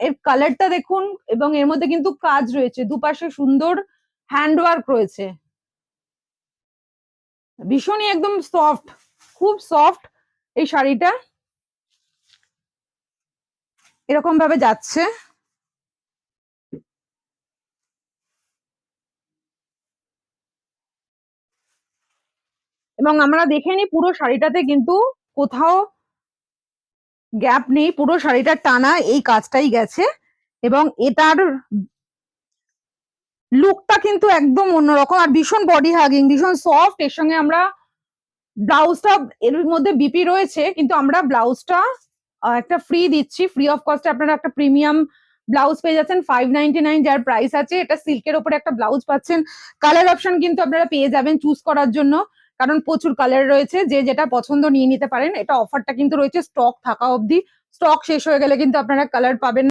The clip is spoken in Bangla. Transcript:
এর কালারটা দেখুন, এবং এর মধ্যে কিন্তু কাজ রয়েছে, দুপাশে সুন্দর হ্যান্ডওয়ার্ক রয়েছে, ভীষণই একদম সফট, খুব সফট এই শাড়িটা, এরকম ভাবে যাচ্ছে। এবং আমরা দেখে নিই পুরো শাড়িটাতে কিন্তু কোথাও গ্যাপ নেই, পুরো শাড়িটা টানা এই কাজটাই গেছে। এবং এটার লুকটা কিন্তু একদম অন্যরকম, আর ভীষণ বডি হাগিং, ভীষণ সফট। এর সঙ্গে আমরা ব্লাউজটা, এর মধ্যে বিপি রয়েছে কিন্তু আমরা ব্লাউজটা একটা ফ্রি দিচ্ছি, ফ্রি অফ কস্টে আপনারা একটা প্রিমিয়াম ব্লাউজ পেয়ে যাচ্ছেন 599 যার প্রাইস আছে। এটা সিল্কের ওপরে একটা ব্লাউজ পাচ্ছেন। কালার অপশন কিন্তু আপনারা পেয়ে যাবেন চুজ করার জন্য, কারণ প্রচুর কালার রয়েছে, যে যেটা পছন্দ নিয়ে নিতে পারেন। এটা অফারটা কিন্তু রয়েছে স্টক থাকা অবধি, স্টক শেষ হয়ে গেলে কিন্তু আপনারা কালার পাবেন।